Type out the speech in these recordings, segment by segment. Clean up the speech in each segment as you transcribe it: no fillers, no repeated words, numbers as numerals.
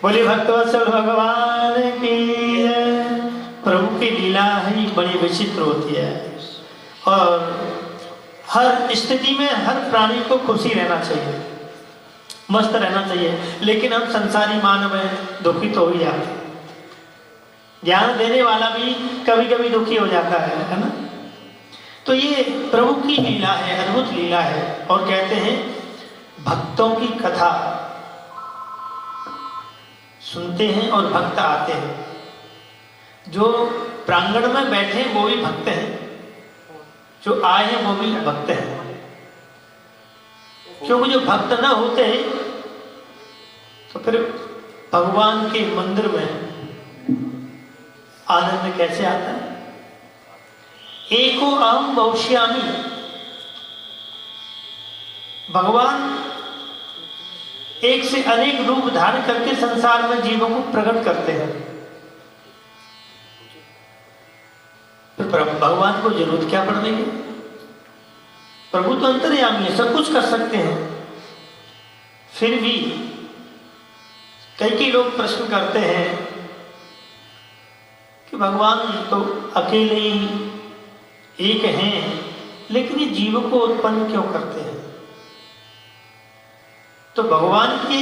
बोले भक्तवत्सल भगवान की प्रभु की लीला ही बड़ी विचित्र होती है और हर स्थिति में हर प्राणी को खुशी रहना चाहिए, मस्त रहना चाहिए, लेकिन हम संसारी मानव हैं, दुखी तो हो ही जाते। ज्ञान देने वाला भी कभी कभी दुखी हो जाता है ना। तो ये प्रभु की लीला है, अद्भुत लीला है। और कहते हैं भक्तों की कथा सुनते हैं और भक्त आते हैं। जो प्रांगण में बैठे वो भी भक्त हैं, जो आए हैं वो भी भक्त हैं। क्योंकि जो भक्त ना होते तो फिर भगवान के मंदिर में आनंद कैसे आता है। एको अहम बहुश्यामी, भगवान एक से अनेक रूप धारण करके संसार में जीवों को प्रकट करते हैं। फिर भगवान को जरूरत क्या पड़ रही है? प्रभु तो अंतर्यामी है, सब कुछ कर सकते हैं। फिर भी कई लोग प्रश्न करते हैं कि भगवान तो अकेले ही एक हैं, लेकिन ये जीव को उत्पन्न क्यों करते हैं? तो भगवान के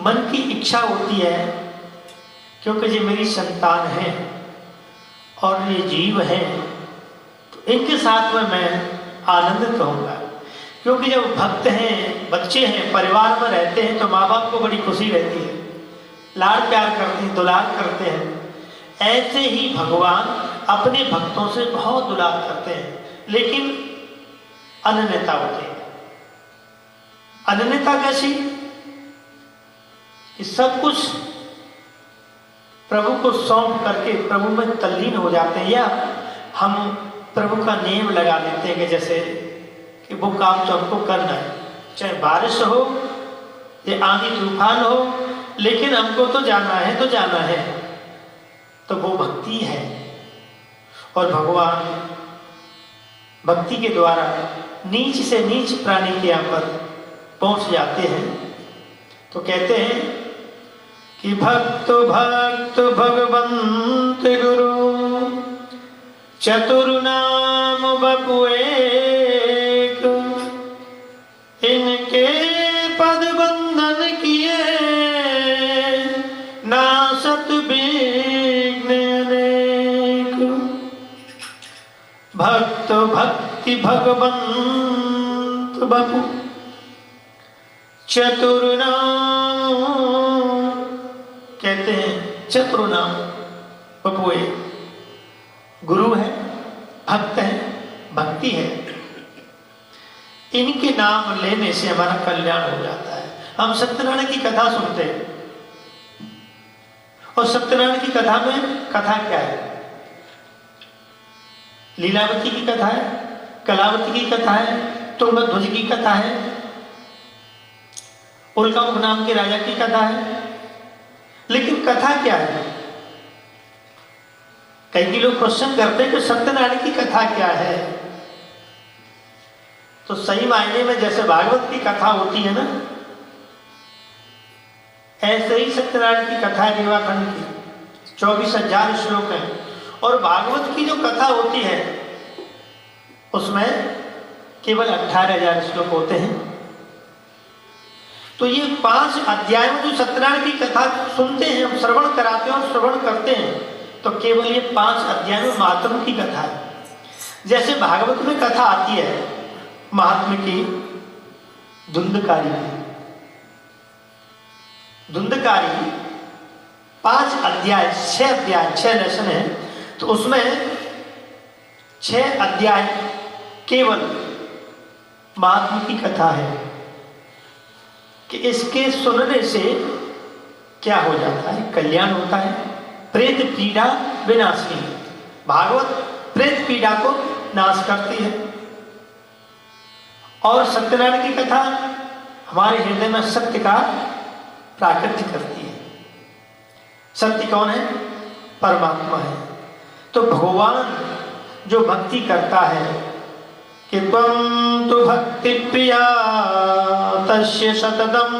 मन की इच्छा होती है, क्योंकि ये मेरी संतान है और ये जीव है, तो इनके साथ में मैं आनंदित होऊंगा। क्योंकि जब भक्त हैं, बच्चे हैं, परिवार में रहते हैं तो माँ बाप को बड़ी खुशी रहती है, लाड प्यार करते हैं, दुलार करते हैं। ऐसे ही भगवान अपने भक्तों से बहुत दुलार करते हैं, लेकिन अनन्यता होती है। अनन्यता कैसी? कि सब कुछ प्रभु को सौंप करके प्रभु में तल्लीन हो जाते हैं, या हम प्रभु का नियम लगा देते हैं कि जैसे कि वो काम तो हमको करना है, चाहे बारिश हो या आंधी तूफान हो, लेकिन हमको तो जाना है तो जाना है। तो वो भक्ति है। और भगवान भक्ति के द्वारा नीच से नीच प्राणी के यहाँ पर पहुंच जाते हैं। तो कहते हैं कि भक्त भक्त भगवंत गुरु चतुर नाम बपु एक, इनके पद बंधन किए नासत विघ्न अनेक। भक्त भक्ति भगवंत बपु चतुर नाम, कहते हैं चतुर नाम बपु एक। गुरु है, भक्त है, भक्ति है, इनके नाम लेने से हमारा कल्याण हो जाता है। हम सत्यनारायण की कथा सुनते हैं, और सत्यनारायण की कथा में कथा क्या है? लीलावती की कथा है, कलावती की कथा है, तुंगध्वज की कथा है, उल्कामुख नाम के राजा की कथा है। लेकिन कथा क्या है? कई लोग क्वेश्चन करते हैं कि सत्यनारायण की कथा क्या है। तो सही मायने में जैसे भागवत की कथा होती है ना, ऐसे ही सत्यनारायण की कथा है। रेवाखंड की 24,000 श्लोक हैं, और भागवत की जो कथा होती है उसमें केवल 18,000 श्लोक होते हैं। तो ये 5 अध्याय में जो सत्यनारायण की कथा सुनते हैं, हम श्रवण कराते हैं और श्रवण करते हैं, तो केवल ये 5 अध्याय में महात्म की कथा है। जैसे भागवत में कथा आती है महात्म की, धुंधकारी की। धुंधकारी 5 अध्याय, 6 अध्याय, 6 लेसन है, तो उसमें 6 अध्याय केवल महात्मा की कथा है कि इसके सुनने से क्या हो जाता है, कल्याण होता है। प्रेत पीड़ा विनाशिनी, भागवत प्रेत पीड़ा को नाश करती है। और सत्यनारायण की कथा हमारे हृदय में सत्य का प्राकृतिक करती है। सत्य कौन है? परमात्मा है। तो भगवान जो भक्ति करता है कि त्वं तु भक्ति प्रिया तस्य सततम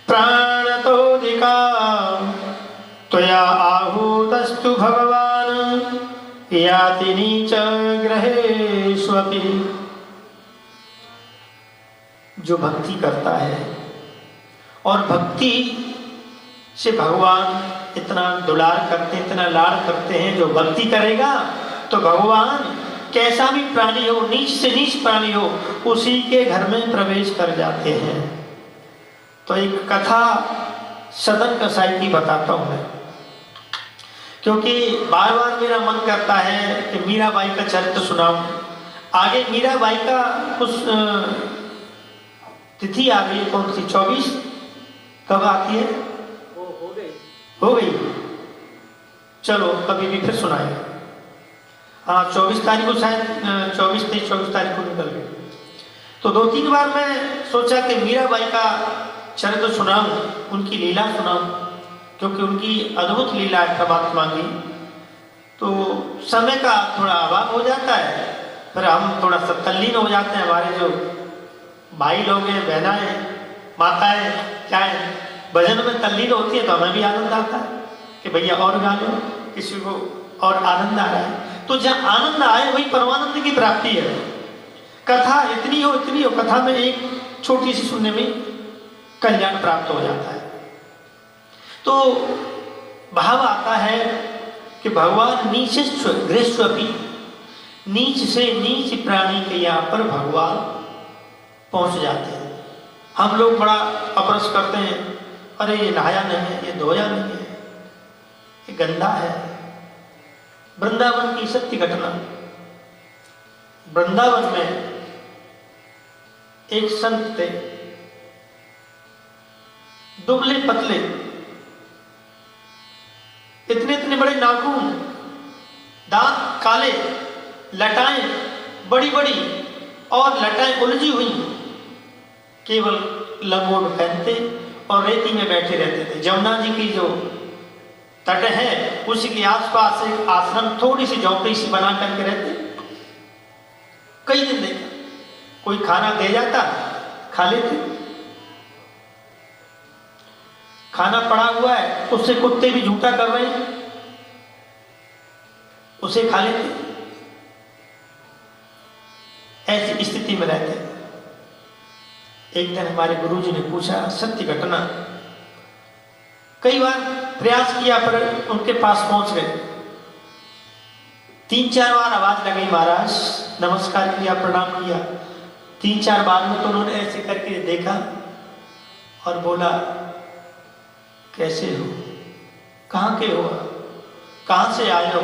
प्राणतोधिका त्वया आहूतस्तु भगवान् याति नीच ग्रहेष्वपि। जो भक्ति करता है और भक्ति से भगवान इतना दुलार करते, इतना लाड़ करते हैं, जो भक्ति करेगा तो भगवान कैसा भी प्राणी हो, नीच से नीच प्राणी हो, उसी के घर में प्रवेश कर जाते हैं। तो एक कथा सदन कसाई की बताता हूं मैं, क्योंकि बार बार मेरा मन करता है कि मीराबाई का चरित्र सुनाऊं। आगे मीराबाई का कुछ तिथि आ गई, कौन सी 24 कब आती है? हो गई। चलो कभी भी फिर सुनाएंगे। हाँ 24 तारीख को शायद 24 तारीख को निकल गई। तो 2-3 बार मैं सोचा कि मीराबाई का चरित्र सुनाऊं, उनकी लीला सुनाऊं, क्योंकि उनकी अद्भुत लीला है परमात्मा की। तो समय का थोड़ा अभाव हो जाता है, फिर हम थोड़ा सा तल्लीन हो जाते हैं। हमारे जो भाई लोग हैं, बहनाएं, माताएं, क्या है, भजन में तल्लीन होती है तो हमें भी आनंद आता है कि भैया और गा लो, किसी को और आनंद आ रहा है। तो जहाँ आनंद आए वही परमानंद की प्राप्ति है। कथा इतनी हो कथा में एक छोटी सी सुनने में कल्याण प्राप्त हो जाता है। तो भाव आता है कि भगवान नीचेश्व गृहेष्वपि, नीच से नीच प्राणी के यहाँ पर भगवान पहुंच जाते हैं। हम लोग बड़ा अपरस करते हैं, अरे ये नहाया नहीं है, ये धोया नहीं है, ये गंदा है। वृंदावन की सत्य घटना, वृंदावन में एक संत थे, दुबले पतले, इतने बड़े नाखून, दांत काले, लटाएं बड़ी बड़ी और लटाएं उलझी हुई, केवल लंगोट पहनते और रेती में बैठे रहते थे। जमुना जी की जो तट है उसी के आसपास एक आश्रम, थोड़ी सी झोपड़ी सी बना करके रहते। कई दिन देखा, कोई खाना दे जाता, खा लेते। खाना पड़ा हुआ है, उससे कुत्ते भी झूठा कर रहे हैं, उसे खा लेते। ऐसी स्थिति में रहते। एक दिन हमारे गुरुजी ने पूछा, सत्य घटना, कई बार प्रयास किया पर उनके पास पहुंच गए। 3-4 बार आवाज लगाई, महाराज नमस्कार किया, प्रणाम किया। 3-4 बार में तो उन्होंने ऐसे करके देखा और बोला, कैसे हो, कहाँ के हो, कहाँ से आए हो?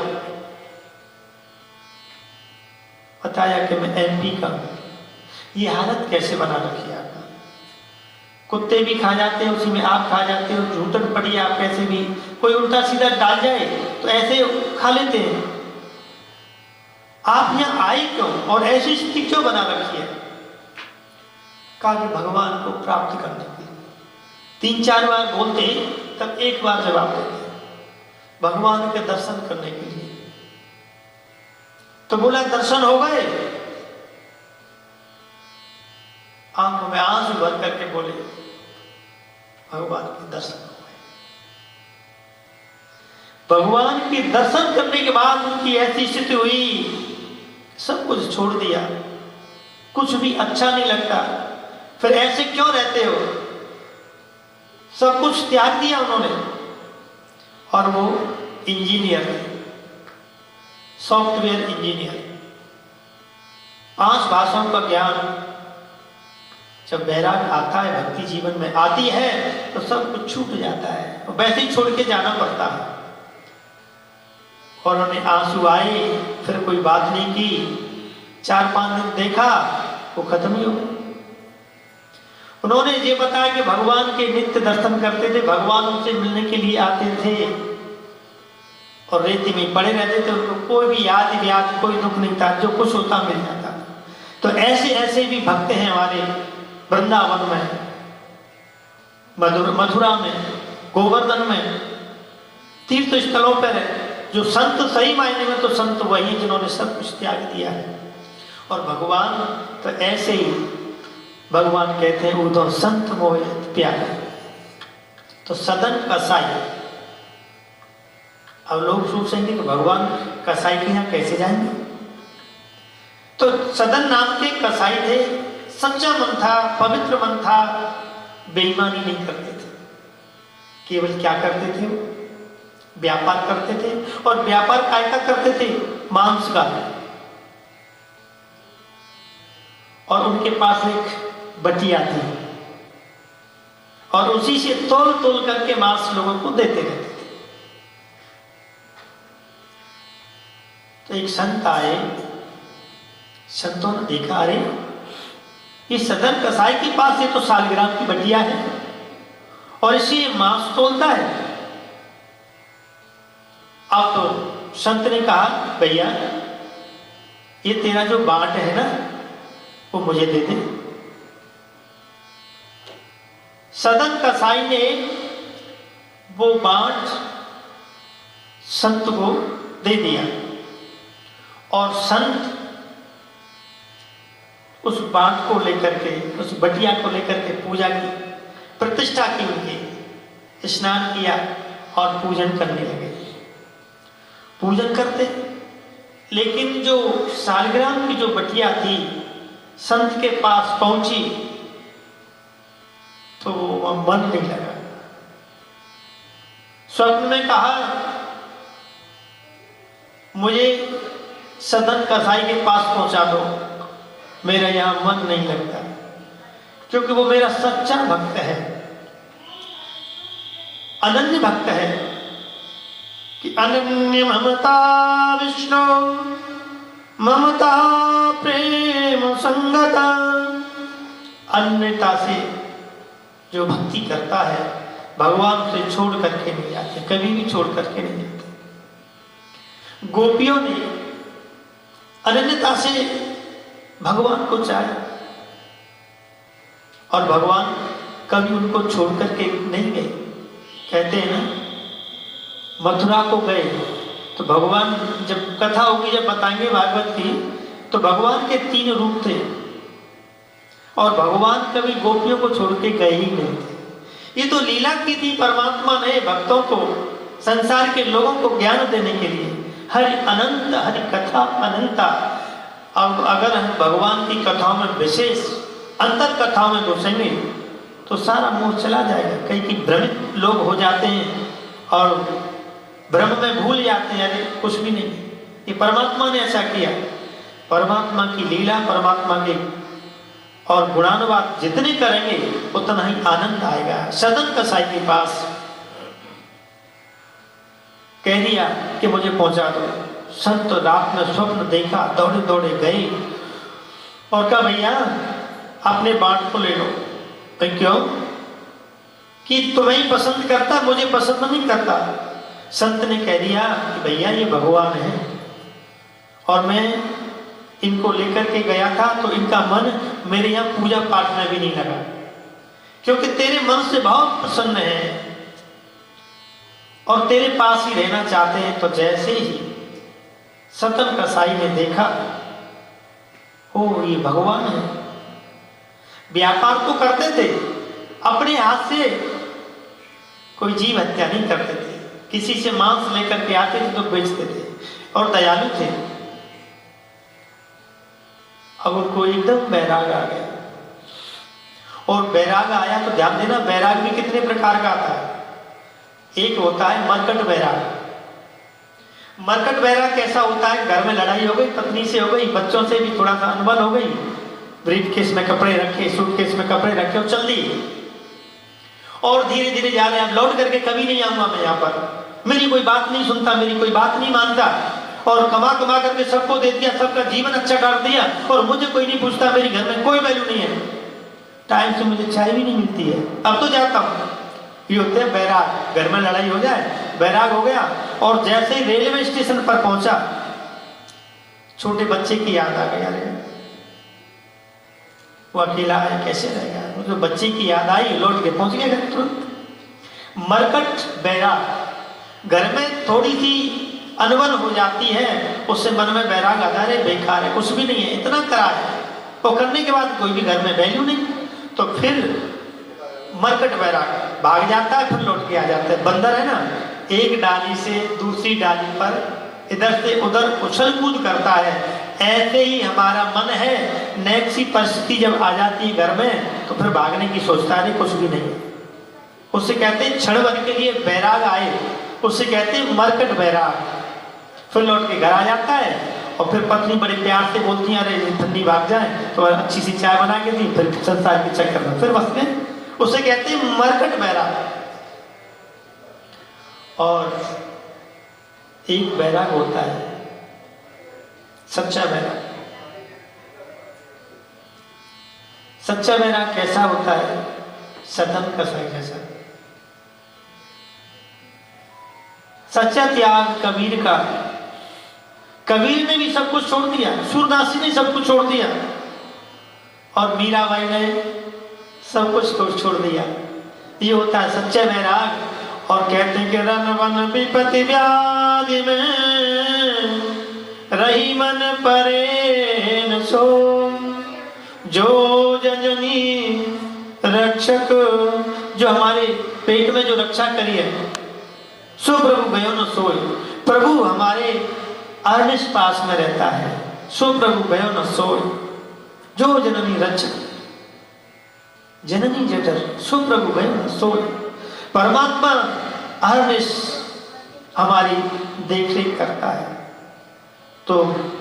बताया कि मैं MP का हूं। ये हालत कैसे बना रखी है आपका? कुत्ते भी खा जाते हैं, उसी में आप खा जाते हो, झूठन पड़ी आप कैसे भी, कोई उल्टा सीधा डाल जाए तो ऐसे खा लेते हैं। आप यहाँ आए क्यों और ऐसी स्थिति क्यों बना रखी है? कहा कि भगवान को प्राप्त करने के लिए। 3-4 बार बोलते तब एक बार जवाब देते, भगवान के दर्शन करने के लिए। तो बोला दर्शन हो गए? आंखों में आंसू भर करके बोले, भगवान के दर्शन हो गए। भगवान के दर्शन करने के बाद उनकी ऐसी स्थिति हुई, सब कुछ छोड़ दिया, कुछ भी अच्छा नहीं लगता। फिर ऐसे क्यों रहते हो? सब कुछ त्याग दिया उन्होंने। और वो इंजीनियर थे, सॉफ्टवेयर इंजीनियर। 5 भाषाओं का ज्ञान। जब बैराग आता है, भक्ति जीवन में आती है तो सब कुछ छूट जाता है, तो वैसे ही छोड़ के जाना पड़ता है। और उन्हें आंसू आए, फिर कोई बात नहीं की। 4-5 दिन देखा, वो खत्म ही हो गया। उन्होंने ये बताया कि भगवान के नित्य दर्शन करते थे, भगवान उनसे मिलने के लिए आते थे और रेती में पड़े रहते थे। उनको कोई भी याद व्याध, कोई दुख नहीं था, जो कुछ होता मिल जाता। तो ऐसे ऐसे भी भक्त हैं हमारे वृंदावन में, मथुरा में, गोवर्धन में, तीर्थ स्थलों पर जो संत, सही मायने में तो संत वही हैं जिन्होंने सब कुछ त्याग दिया है। और भगवान तो ऐसे ही, भगवान कहते हैं उद्धव संत मोहित प्यारे। तो सदन कसाई अब लोग सोचेंगे कि भगवान कसाई के यहाँ कैसे जाएंगे। तो सदन नाम के कसाई थे, सच्चा मन था, पवित्र मन था, बेईमानी नहीं करते थे। केवल क्या करते थे? व्यापार करते थे। और व्यापार काय का करते थे? मांस का। और उनके पास एक बटिया थी और उसी से तोल तोल करके मांस लोगों को देते रहते थे। तो एक संत आए, संतों ने देखा, अरे ये सदन कसाई के पास ये तो सालग्राम की बटिया है और इसी मांस तोलता है। अब तो संत ने कहा, भैया ये तेरा जो बाट है ना वो मुझे दे दे। सदन कसाई ने वो बाट संत को दे दिया और संत उस बाट को लेकर के, उस बटिया को लेकर के पूजा की, प्रतिष्ठा की, उनकी स्नान किया और पूजन करने लगे। पूजन करते, लेकिन जो सालग्राम की जो बटिया थी संत के पास पहुंची तो वह मन नहीं लगा। स्वप्न में कहा, मुझे सदन कसाई के पास पहुंचा दो, मेरा यहां मन नहीं लगता, क्योंकि वो मेरा सच्चा भक्त है, अनन्य भक्त है। कि अनन्य ममता विष्णु ममता प्रेम संगता, अन्यता से जो भक्ति करता है भगवान से छोड़ करके नहीं जाते, कभी भी छोड़ करके नहीं जाते। गोपियों ने अनन्यता से भगवान को चाहा और भगवान कभी उनको छोड़ करके नहीं गए। कहते हैं ना, मथुरा को गए तो भगवान, जब कथा होगी, जब बताएंगे भागवत की, तो भगवान के 3 रूप थे और भगवान कभी गोपियों को छोड़ के गए ही नहीं थे। ये तो लीला की थी, परमात्मा ने भक्तों को, संसार के लोगों को ज्ञान देने के लिए। हरि अनंत, हरि कथा अनंता। अब अगर हम भगवान की कथाओं में, विशेष अंतर कथाओं में घुसेंगे तो सारा मोह चला जाएगा। कई कि भ्रमित लोग हो जाते हैं और भ्रम में भूल जाते हैं, अरे कुछ भी नहीं, ये परमात्मा ने ऐसा किया। परमात्मा की लीला, परमात्मा के और गुणानुवाद जितने करेंगे उतना ही आनंद आएगा। सदन कसाई के पास कह दिया कि मुझे पहुंचा दो। संत रात में स्वप्न देखा, दौड़े दौड़े गए और कहा, भैया अपने बाट को ले लो। क्यों? कि तुम्हें ही पसंद करता, मुझे पसंद नहीं करता। संत ने कह दिया कि भैया ये भगवान है और मैं इनको लेकर के गया था तो इनका मन मेरे यहाँ पूजा पाठ में भी नहीं लगा, क्योंकि तेरे मन से बहुत प्रसन्न है और तेरे पास ही रहना चाहते हैं। तो जैसे ही सतन कसाई ने देखा, ओ ये भगवान है। व्यापार तो करते थे, अपने हाथ से कोई जीव हत्या नहीं करते थे, किसी से मांस लेकर के आते थे तो बेचते थे और दयालु थे। अब उनको एकदम वैराग आ गया और वैराग आया तो ध्यान देना, वैराग भी कितने प्रकार का आता है। एक होता है मरकट वैराग। मरकट वैराग कैसा होता है? घर में लड़ाई हो गई, पत्नी से हो गई, बच्चों से भी थोड़ा सा अनबन हो गई, ब्रीफकेस में कपड़े रखे, सूटकेस में कपड़े रखे और चल दिए और धीरे धीरे जा रहे हैं, लौट करके कभी नहीं आऊंगा मैं यहाँ पर, मेरी कोई बात नहीं सुनता, मेरी कोई बात नहीं मानता और कमा कमा करके सबको दे दिया, सबका जीवन अच्छा कर दिया और मुझे कोई नहीं पूछता, मेरी घर में कोई वैल्यू नहीं है, टाइम से मुझे चाय भी नहीं मिलती है, अब तो जाता हूँ। ये होते हैं बैराग। घर में लड़ाई हो जाए, बैराग हो गया और जैसे ही रेलवे स्टेशन पर पहुंचा, छोटे बच्चे की याद आ गई। अरे वो अकेला है, कैसे रहेगा? मुझे बच्चे की याद आई, लौट के पहुंच गया घर तुरंत। मरकट बैराग, घर में थोड़ी सी अनबन हो जाती है, उससे मन में बैराग आता है, बेकार है, कुछ भी नहीं है, इतना करा है, वो करने के बाद कोई भी घर में वैल्यू नहीं, तो फिर मरकट बैराग। भाग जाता है, फिर लौट के आ जाता है। बंदर है ना, एक डाली से दूसरी डाली पर इधर से उधर उछल कूद करता है। ऐसे ही हमारा मन है, नैक सी परिस्थिति जब आ जाती है घर में तो फिर भागने की सोचता है, कुछ भी नहीं। उससे कहते हैं क्षण भर के लिए बैराग आए, उससे कहते हैं मरकट बैराग। फिर लौट के घर आ जाता है और फिर पत्नी बड़े प्यार से बोलती है, अरे ठंडी भाग जाए तो अच्छी सी चाय बना के दी, फिर संसार के चक्कर में फिर बस गए। उसे कहते हैं मरकट बैराग। और एक बैराग होता है सच्चा बैराग। सच्चा बैराग कैसा होता है? सदन कसाई जैसा। सच्चा त्याग कबीर का। कबीर ने भी सब कुछ छोड़ दिया, सूरदासी ने सब कुछ छोड़ दिया और मीराबाई ने सब कुछ छोड़ दिया। ये होता है सच्चा बैराग। और कहते हैं कि रन वन विपत्ति व्याधि में रही मन परे न सो, जो जननी रक्षक, जो हमारे पेट में जो रक्षा करी है, सो प्रभु भयो न सोए। प्रभु हमारे अरनिश पास में रहता है, सो प्रभु भयो न सोए। जो जननी रक्षक, जननी जठर, सो प्रभु भयो न सोए। परमात्मा अरनिश हमारी देखरेख करता है। तो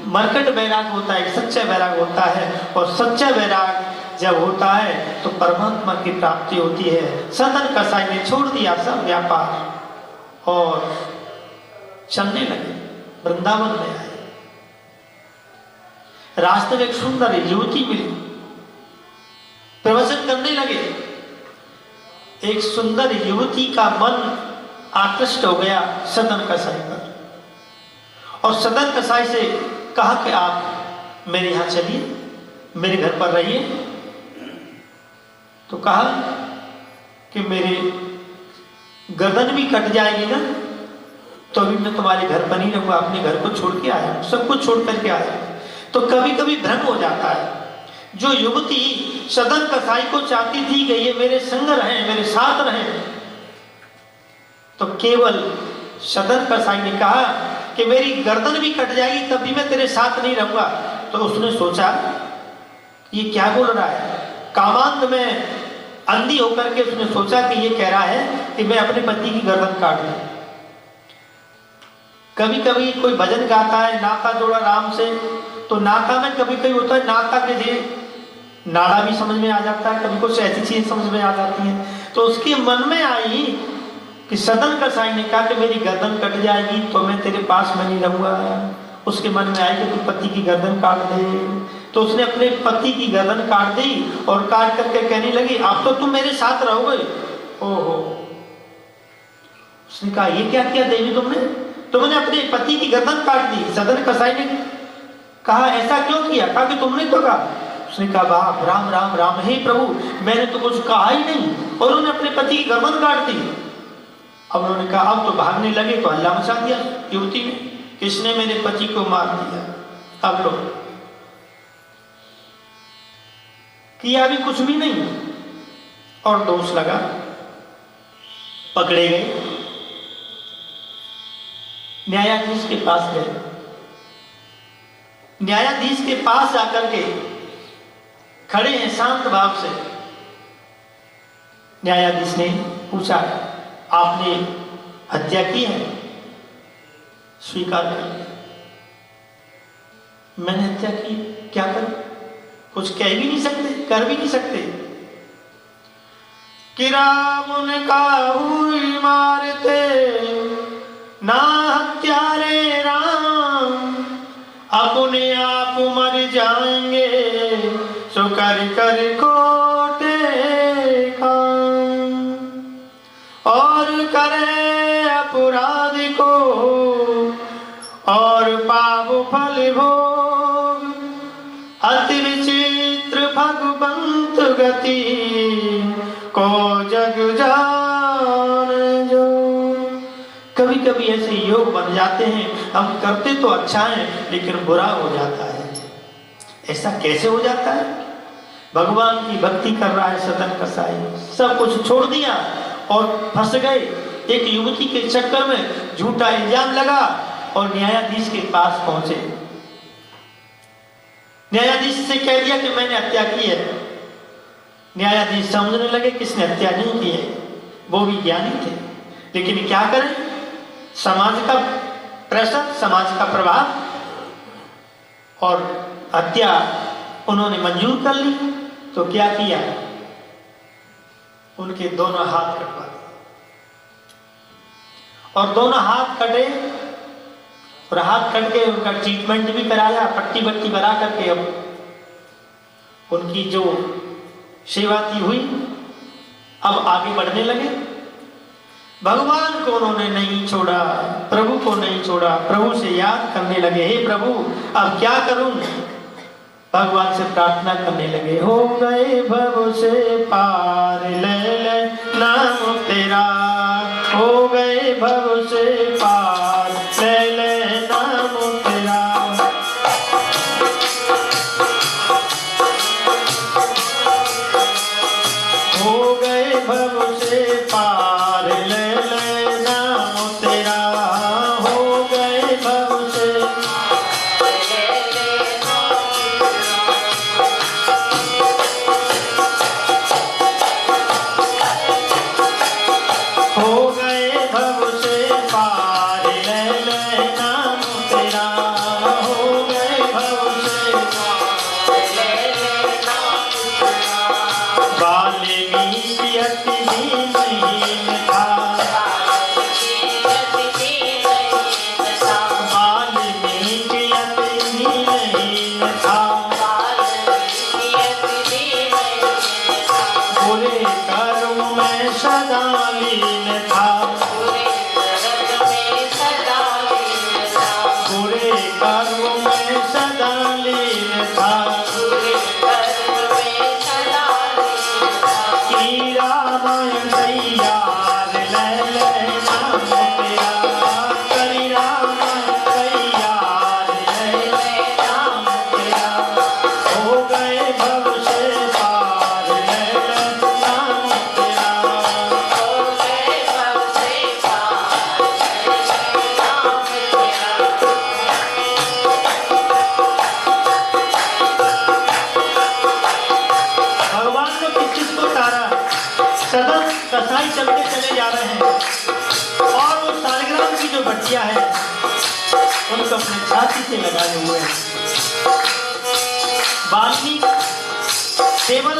मरकट बैराग होता है, सच्चा बैराग होता है। और सच्चा बैराग जब होता है तो परमात्मा की प्राप्ति होती है। सदन कसाई ने छोड़ दिया सब व्यापार और चलने लगे, वृंदावन में आए। रास्ते में एक सुंदर युवती मिली, प्रवचन करने लगे। एक सुंदर युवती का मन आकृष्ट हो गया सदन कसाई पर, और सदन कसाई से कहा कि आप मेरे यहां चलिए, मेरे घर पर रहिए। तो कहा कि मेरे गर्दन भी कट जाएगी ना तो अभी मैं तुम्हारे घर पर नहीं रहूंगा, अपने घर को छोड़ के आया, सब कुछ छोड़ करके आया। तो कभी कभी भ्रम हो जाता है। जो युवती सदन कसाई को चाहती थी कि ये मेरे संग रहे, मेरे साथ रहे, तो केवल सदन कसाई ने कहा कि मेरी गर्दन भी कट जाएगी तब भी मैं तेरे साथ नहीं रहूंगा। तो उसने सोचा ये क्या बोल रहा है। कामांध में अंधी होकर के उसने सोचा कि ये कह रहा है कि मैं अपने पति की गर्दन काट दूं। कभी कभी कोई भजन गाता है, नाता जोड़ा राम से, तो नाता में कभी कभी होता है नाता के लिए नाड़ा भी समझ में आ जाता है, कभी कुछ ऐसी चीज समझ में आ जाती है। तो उसके मन में आई कि सदन कसाई ने कहा कि मेरी गर्दन कट जाएगी तो मैं तेरे पास में नहीं रहूंगा। उसके मन में आई कि तू पति की गर्दन काट दे। तो उसने अपने पति की गर्दन काट दी और काट करके कहने लगी अब तो तुम मेरे साथ रहोगे। ओहो, उसने कहा ये क्या किया देवी तुमने अपने पति की गर्दन काट दी। सदन कसाई ने कहा ऐसा क्यों किया? कहा कि तुमने तो कहा। उसने कहा बाप राम राम राम, हे प्रभु मैंने तो कुछ कहा ही नहीं, और उन्होंने अपने पति की गर्दन काट दी। अब उन्होंने कहा अब तो भागने लगे तो हल्ला मचा दिया युवती ने, किसने मेरे पति को मार दिया। अब लो, किया भी कुछ भी नहीं और दोष लगा, पकड़े गए, न्यायाधीश के पास गए। न्यायाधीश के पास जाकर के खड़े हैं शांत भाव से। न्यायाधीश ने पूछा आपने हत्या की है? स्वीकार कर, मैंने हत्या की, क्या कर? कुछ कह भी नहीं सकते, कर भी नहीं सकते। कि राम ने काहुई मारते ना हत्यारे राम, अपने आप मर जाएंगे सो कर कर कोटे काम, और करे अपराध को और पाप फल भोग, अति विचित्र भगवंत गति को जग जान जो। कभी कभी ऐसे योग बन जाते हैं, हम करते तो अच्छा है लेकिन बुरा हो जाता है। ऐसा कैसे हो जाता है? भगवान की भक्ति कर रहा है सदन कसाई, सब कुछ छोड़ दिया और फंस गए। एक युवती के चक्कर में झूठा इल्जाम लगा और न्यायाधीश के पास पहुंचे। न्यायाधीश से कह दिया कि मैंने हत्या की है। न्यायाधीश समझने लगे किसने हत्या नहीं की है, वो भी ज्ञानी थे, लेकिन क्या करें, समाज का प्रेशर, समाज का प्रभाव, और हत्या उन्होंने मंजूर कर ली। तो क्या किया, उनके दोनों हाथ कटवा दिए और दोनों हाथ कटे और हाथ कट के उनका ट्रीटमेंट भी कराया, पट्टी बट्टी बना करके। अब उनकी जो सेवा थी हुई, अब आगे बढ़ने लगे। भगवान को उन्होंने नहीं छोड़ा, प्रभु को नहीं छोड़ा, प्रभु से याद करने लगे, हे प्रभु अब क्या करूं। भगवान से प्रार्थना करने लगे, हो गए भव से पार, ले ले नाम तेरा, हो गए भव से पार, ले ले नाम तेरा। हो गए भव से पार, ले ले नाम तेरा, हो गए भव से। हो गए भव से पार, ले ले नाम तेरा, हो गए भव से पार, ले ले नाम तेरा। वाल्मीकि अति दीनहीन था, वाल्मीकि अति दीनहीन था, बुरे कर्म में सदा लीन था, बुरे कर्म में सदा लीन था। की रामायण तैयार, ले ले नाम तेरा, करी रामायण तैयार, ले ले नाम तेरा। हो गए भव से पार, ले ले नाम तेरा, हो गए भव से पार, ले ले नाम तेरा। भगवान ने किस चीज को उतारा, सदन कसाई चलते चले जा रहे हैं और वो सालिग्राम की जो बच्चियां हैं उनको अपने छाती से लगाए हुए हैं। वाल्मीकि केवल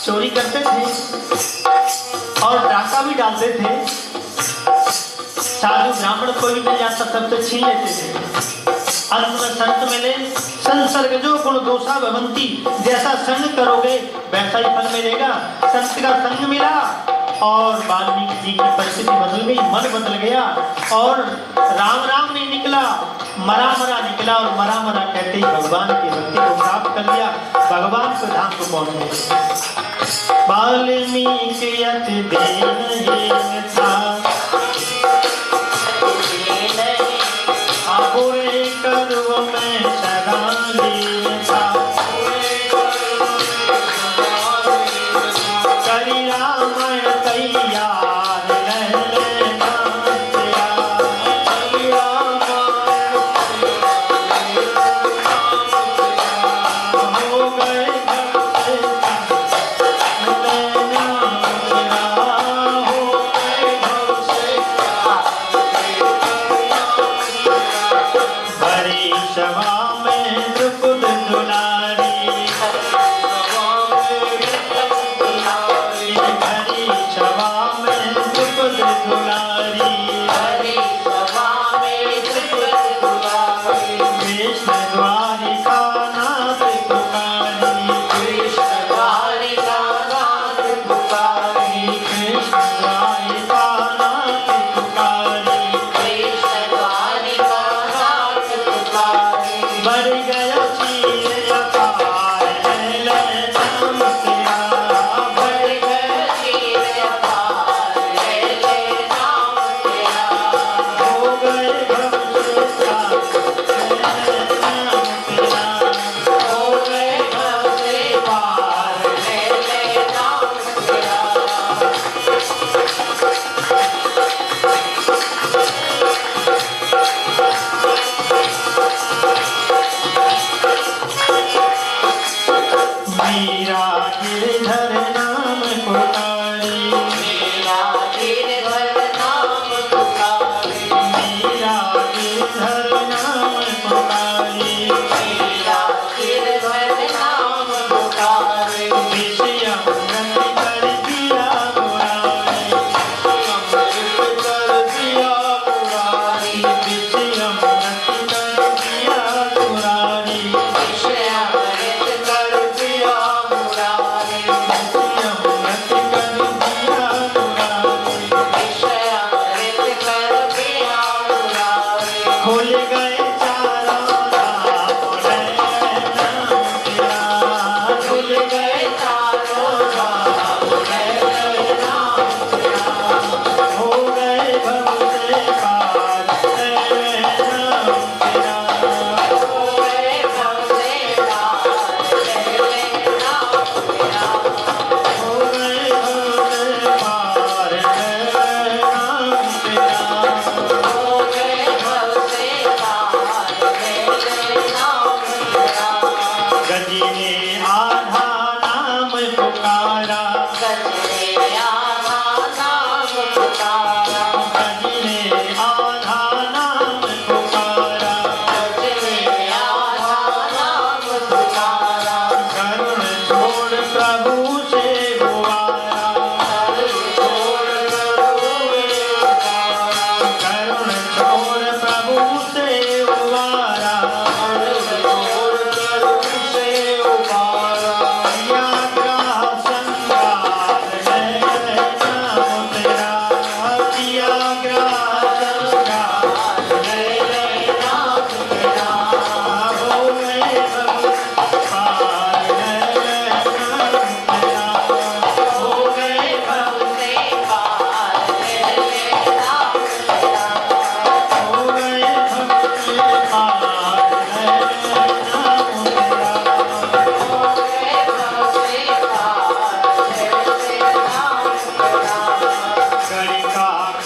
चोरी करते थे और डाका भी डालते थे, साधु ब्राह्मण कोई भी मिल जाता सबसे छीन लेते थे। अंत में संत मिले, संसर्ग जो गुण दोषा भवंती, जैसा संग करोगे वैसा ही फल मिलेगा। संत का संग मिला और वाल्मीकि जी की परिस्थिति बदल गई, मन बदल गया और राम राम नहीं निकला, मरा मरा निकला और मरा मरा कहते ही भगवान की भक्ति को प्राप्त कर लिया, भगवान के धाम को पहुंच गए। वाल्मीकि अति दीनहीन था, बुरे कर्म में सदा लीन था, करी रामायण तैयार, ले ले नाम तेरा, करी रामायण हो गए भव से पार, ले ले नाम तेरा, हो गए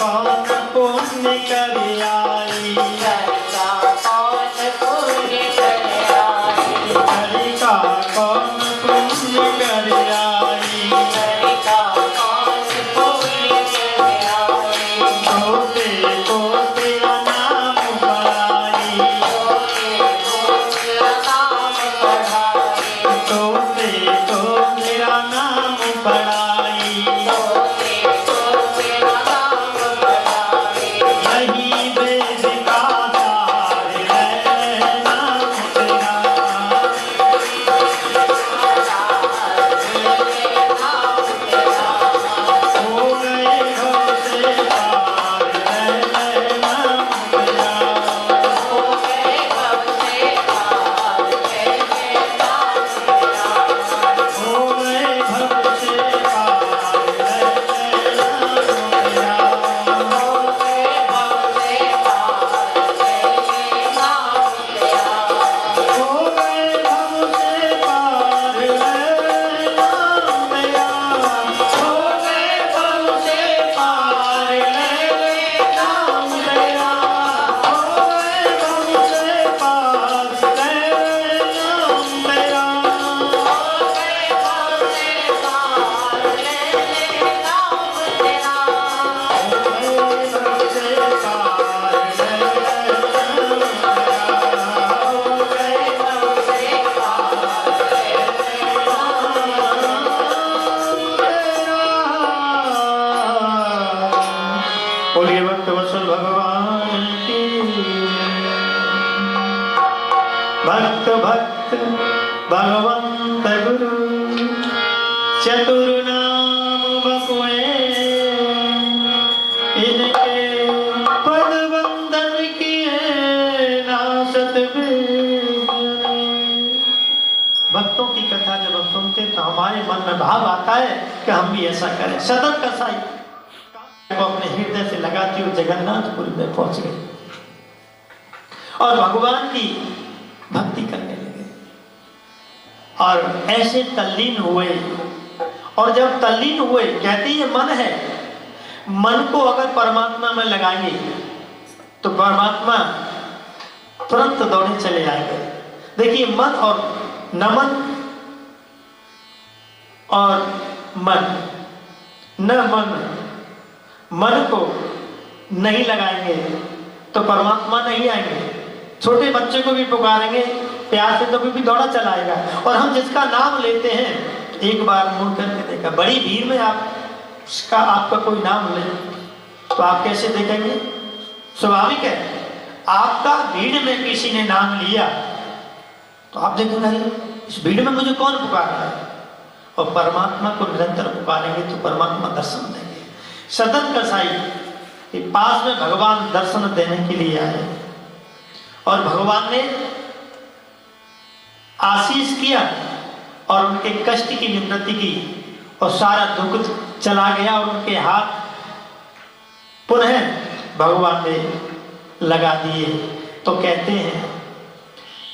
कौन पुण्य कर आई, घर का कौन पुण्य कर आई, घर का कौन पुण्य कर आई, घर का कौन पुण्य कर आई, छोटे को तेरा नाम पढ़ाई, तेरा नाम पढ़ाई, छोटे को तेरा नाम पढ़ाई, तेरा नाम पढ़ाई, यही वेद का सार है नाम तेरा, हो गए भव से पार है नाम तेरा, हो गए भव से पार है नाम तेरा, हो गए भव से पार है नाम तेरा, हो गए भव से पार है नाम तेरा, हो गए भव से पार है नाम तेरा, हो गए भव से पार है नाम तेरा, हो गए भव से पार है नाम तेरा, हो गए भव से पार है नाम तेरा, बोलिए भक्त वत्सल भगवान की। भक्त भक्त भगवंत गुरु चतुर नाम बपुए, इनके पद वंदन किए नासत बेगने। भक्तों की कथा जब हम सुनते तो हमारे मन में भाव आता है कि हम भी ऐसा करें। सदन कसाई को अपने हृदय से लगाती हुई जगन्नाथपुरी में पहुंच गए और भगवान की भक्ति करने लगे और ऐसे तल्लीन हुए। और जब तल्लीन हुए, कहते ये मन है, मन को अगर परमात्मा में लगाएंगे तो परमात्मा तुरंत दौड़े चले आएंगे। देखिए मन और नमन और मन, न मन को नहीं लगाएंगे तो परमात्मा नहीं आएंगे। छोटे बच्चे को भी पुकारेंगे प्यार से तो भी दौड़ा चलाएगा। और हम जिसका नाम लेते हैं, एक बार मुड़ करके देखा, बड़ी भीड़ में आपका कोई नाम ले तो आप कैसे देखेंगे? स्वाभाविक है, आपका भीड़ में किसी ने नाम लिया तो आप देखेंगे इस भीड़ में मुझे कौन पुकार रहा है। और परमात्मा को निरंतर पुकारेंगे तो परमात्मा दर्शन देंगे। सदन कसाई के पास में भगवान दर्शन देने के लिए आए और भगवान ने आशीष किया और उनके कष्ट की निवृत्ति की और सारा दुख चला गया और उनके हाथ पुनः भगवान ने लगा दिए। तो कहते हैं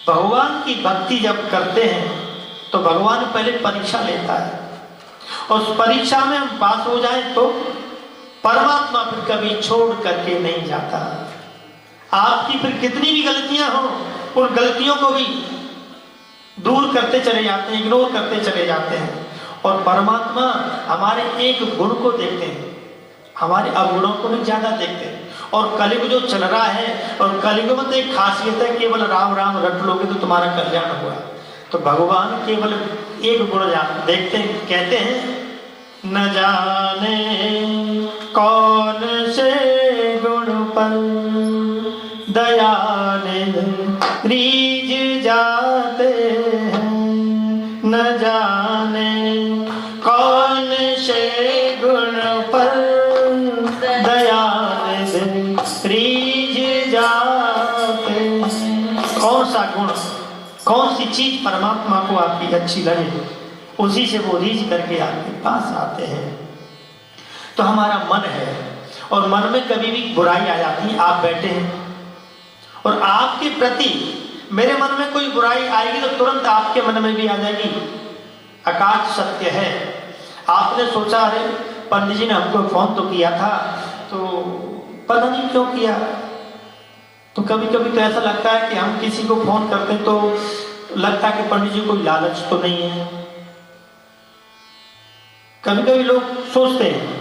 भगवान की भक्ति जब करते हैं तो भगवान पहले परीक्षा लेता है और उस परीक्षा में हम पास हो जाए तो परमात्मा फिर कभी छोड़ करके नहीं जाता। आपकी फिर कितनी भी गलतियां हो, उन गलतियों को भी दूर करते चले जाते हैं, इग्नोर करते चले जाते हैं। और परमात्मा हमारे एक गुण को देखते हैं, हमारे अवगुणों को भी ज्यादा देखते हैं। और कलयुग जो चल रहा है, और कलयुग में तो एक खासियत है, केवल राम राम रट लोगे तो तुम्हारा कल्याण हुआ। तो भगवान केवल एक गुण देखते हैं, कहते हैं न जाने कौन से गुण पर दया रीझ जाते हैं, न जाने कौन से गुण पर दया रीझ जाते हैं। कौन सा गुण, कौन सी चीज परमात्मा को आपकी अच्छी लगे, उसी से वो रीझ करके आपके पास आते हैं। तो हमारा मन है और मन में कभी भी बुराई आ जाती है। आप बैठे हैं और आपके प्रति मेरे मन में कोई बुराई आएगी तो तुरंत आपके मन में भी आ जाएगी। आकाश सत्य है। आपने सोचा अरे पंडित जी ने हमको फोन तो किया था तो पता नहीं क्यों किया। तो कभी कभी तो ऐसा लगता है कि हम किसी को फोन करते तो लगता है कि पंडित जी कोई लालच तो नहीं है। कभी कभी लोग सोचते हैं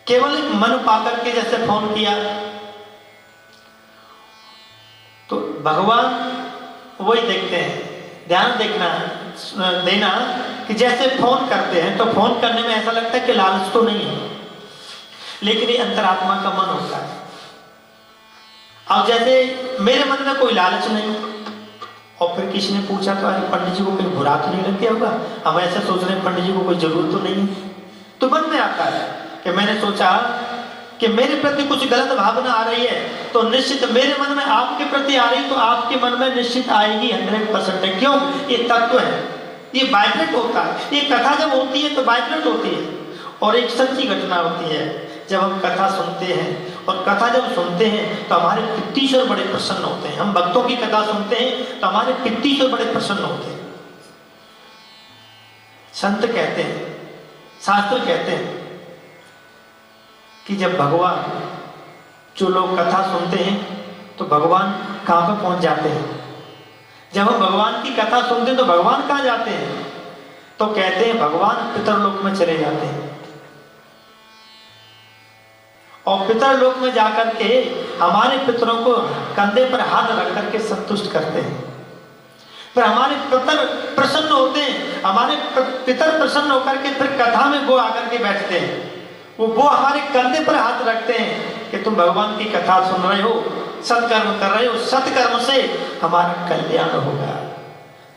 केवल एक मन पाकर के जैसे फोन किया, तो भगवान वही देखते हैं। ध्यान देना कि जैसे फोन करते हैं तो फोन करने में ऐसा लगता है कि लालच तो नहीं है, लेकिन ये अंतरात्मा का मन होता है। अब जैसे मेरे मन में कोई लालच नहीं, और फिर किसी ने पूछा तो अरे पंडित जी को कहीं बुरा तो नहीं लग गया होगा, हम ऐसे सोच रहे हैं पंडित जी को कोई जरूरत तो नहीं है। तो मन में आता है कि मैंने सोचा कि मेरे प्रति कुछ गलत भावना आ रही है, तो निश्चित मेरे मन में आपके प्रति आ रही, तो आपके मन में निश्चित आएगी 100%। क्यों? ये तत्व है, ये वाइब्रेट होता है। ये कथा जब होती है तो वाइब्रेट होती है, और एक सच्ची घटना होती है। जब हम कथा सुनते हैं, और कथा जब सुनते हैं तो हमारे पितृश्वर बड़े प्रसन्न होते हैं। हम भक्तों की कथा सुनते हैं तो हमारे पितृश्वर बड़े प्रसन्न होते हैं। संत कहते हैं, शास्त्र कहते हैं कि जब भगवान, जो लोग कथा सुनते हैं तो भगवान कहाँ पर पहुंच जाते हैं। जब हम भगवान की कथा सुनते हैं तो भगवान कहाँ जाते हैं? तो कहते हैं भगवान पितरलोक में चले जाते हैं, और पितरलोक में जाकर के हमारे पितरों को कंधे पर हाथ रख करके संतुष्ट करते हैं। फिर हमारे पितर प्रसन्न होते हैं, हमारे पितर प्रसन्न होकर के फिर कथा में वो आकर के बैठते हैं। वो हमारे कंधे पर हाथ रखते हैं कि तुम भगवान की कथा सुन रहे हो, सत्कर्म कर रहे हो, सत्कर्म से हमारा कल्याण होगा।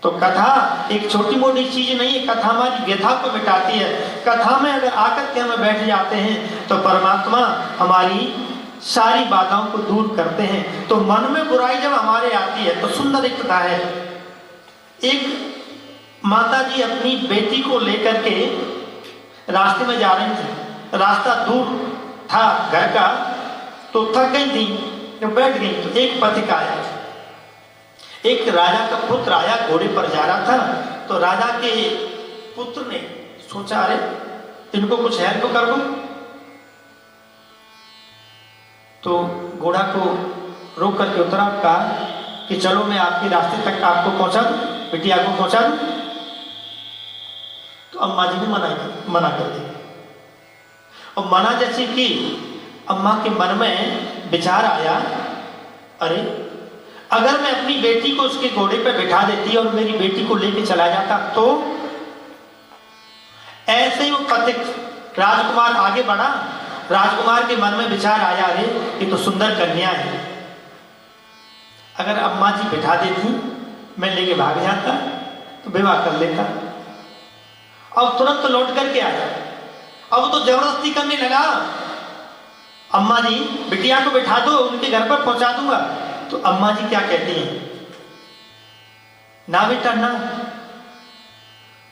तो कथा एक छोटी मोटी चीज नहीं है, कथा हमारी व्यथा को मिटाती है। कथा में अगर आकर के हम बैठ जाते हैं तो परमात्मा हमारी सारी बाधाओं को दूर करते हैं। तो मन में बुराई जब हमारे आती है तो सुंदर एक कथा है। एक माता जी अपनी बेटी को लेकर के रास्ते में जा रही थी। रास्ता दूर था घर का, तो थक गई थी, तो बैठ गई। तो एक पथिक आया, एक राजा का पुत्र आया, घोड़े पर जा रहा था। तो राजा के पुत्र ने सोचा अरे इनको कुछ हेल्प कर दूं, तो घोड़ा को रोक करके उतरा, कहा कि चलो मैं आपके रास्ते तक आपको पहुंचा दूं, बिटिया को पहुंचा दूं। तो अम्मा जी ने मना कर दी। और मना जैसे कि अम्मा के मन में विचार आया, अरे अगर मैं अपनी बेटी को उसके घोड़े पर बिठा देती और मेरी बेटी को लेके चला जाता तो। ऐसे ही वो पथिक राजकुमार आगे बढ़ा। राजकुमार के मन में विचार आया, अरे ये तो सुंदर कन्या है, अगर अम्मा जी बिठा देती मैं लेके भाग जाता तो विवाह कर लेता। अब तुरंत तो लौट करके आया। अब तो जबरदस्ती करने लगा, अम्मा जी बिटिया को बिठा दो, उनके घर पर पहुंचा दूंगा। तो अम्मा जी क्या कहती हैं, ना बेटा ना,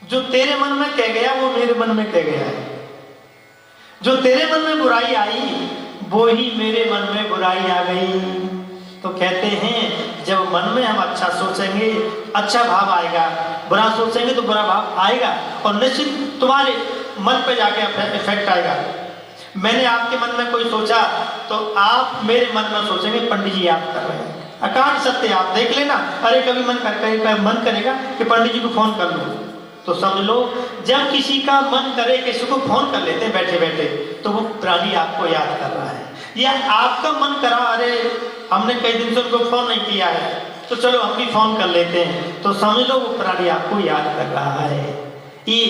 जो तेरे मन में कह गया वो मेरे मन में कह गया है। जो तेरे मन में बुराई आई वो ही मेरे मन में बुराई आ गई। तो कहते हैं जब मन में हम अच्छा सोचेंगे अच्छा भाव आएगा, बुरा सोचेंगे तो बुरा भाव आएगा, और निश्चित तुम्हारे मन पे जाके इफेक्ट आएगा। मैंने आपके मन में कोई सोचा तो आप मेरे मन में सोचेंगे पंडित जी याद कर रहे हैं। अकाट सत्य आप देख लेना। अरे कभी मन करेगा कि पंडित जी को फोन कर लूं, तो समझ लो जब किसी का मन करे किसी को फोन कर लेते हैं बैठे बैठे, तो वो प्राणी आपको याद कर रहा है। या आपका मन करा अरे हमने कई दिन से उनको फोन नहीं किया है तो चलो हम भी फोन कर लेते हैं, तो समझ लो वो प्राणी आपको याद कर रहा है। ये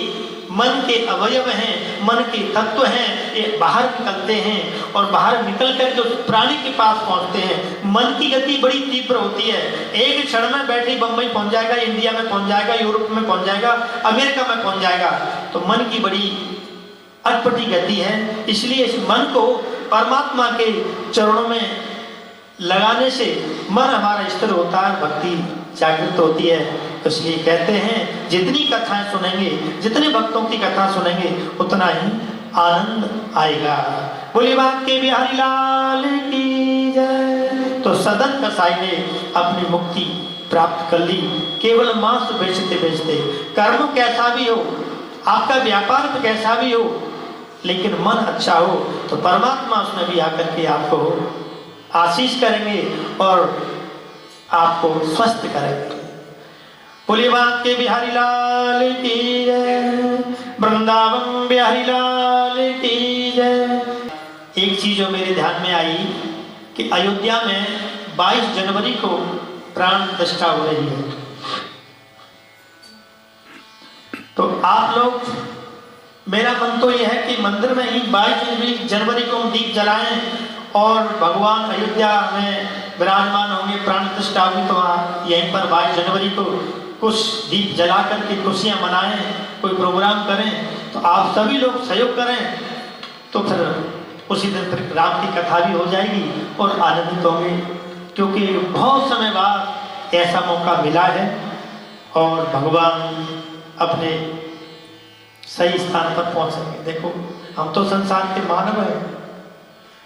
मन के अवयव हैं, मन के तत्व हैं, ये बाहर निकलते हैं और बाहर निकल कर के उस प्राणी के पास पहुंचते हैं। मन की गति बड़ी तीव्र होती है, एक क्षण में बैठे बम्बई पहुंच जाएगा, इंडिया में पहुंच जाएगा, यूरोप में पहुंच जाएगा, अमेरिका में पहुंच जाएगा। तो मन की बड़ी अटपटी गति है। इसलिए इस मन को परमात्मा के चरणों में लगाने से मन हमारा स्थिर होता है, भक्ति जागृत होती है। इसलिए कहते हैं जितनी कथाएं सुनेंगे, जितने भक्तों की कथा सुनेंगे उतना ही आनंद आएगा। बोलिए बात के बिहारी लाल की जय। तो सदन कसाई ने अपनी मुक्ति प्राप्त कर ली केवल मांस बेचते बेचते। कर्म कैसा भी हो, आपका व्यापार कैसा भी हो, लेकिन मन अच्छा हो तो परमात्मा उसमें भी आकर के आपको आशीष करेंगे और आपको स्वस्थ करेंगे। बोलिए बात के बिहारी लाल की जय, वृंदावन बिहारी लाल की जय। एक चीज जो मेरे ध्यान में आई कि अयोध्या में 22 जनवरी को प्राण प्रतिष्ठा हो रही है, तो आप लोग, मेरा मन तो यह है कि मंदिर में ही 22 जनवरी को हम दीप जलाएं और भगवान अयोध्या में विराजमान होंगे, प्राण प्रतिष्ठा होगी, तो वहाँ यहीं पर 22 जनवरी को कुछ दीप जला करके खुशियां मनाएं, कोई प्रोग्राम करें, तो आप सभी लोग सहयोग करें, तो फिर उसी दिन फिर राम की कथा भी हो जाएगी और आनंदित होंगे, क्योंकि बहुत समय बाद ऐसा मौका मिला है और भगवान अपने सही स्थान पर पहुंचेंगे। देखो हम तो संसार के मानव हैं,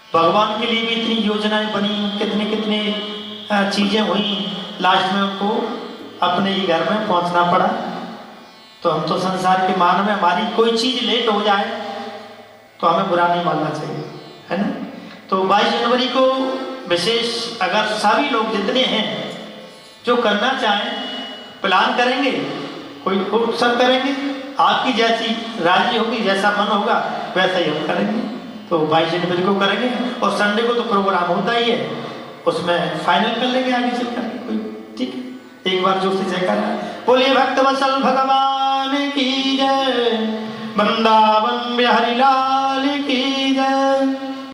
भगवान के लिए भी इतनी योजनाएं बनी, कितने कितने चीजें हुई, लास्ट में उनको अपने ही घर में पहुंचना पड़ा। तो हम तो संसार के मानव हैं, हमारी कोई चीज लेट हो जाए तो हमें बुरा नहीं मानना चाहिए, है ना। तो 22 जनवरी को विशेष अगर सभी लोग जितने हैं जो करना चाहें प्लान करेंगे, कोई सब करेंगे, आपकी जैसी राजी होगी, जैसा मन होगा वैसा ही हम करेंगे। तो 22 जनवरी को करेंगे और संडे को तो प्रोग्राम होता ही है, उसमें फाइनल कर लेंगे आगे चल करके कोई, ठीक है। एक बार जोर से जयकारा बोलिए भक्तवत्सल भगवान की जय, वृंदावन बिहारी लाल की जय।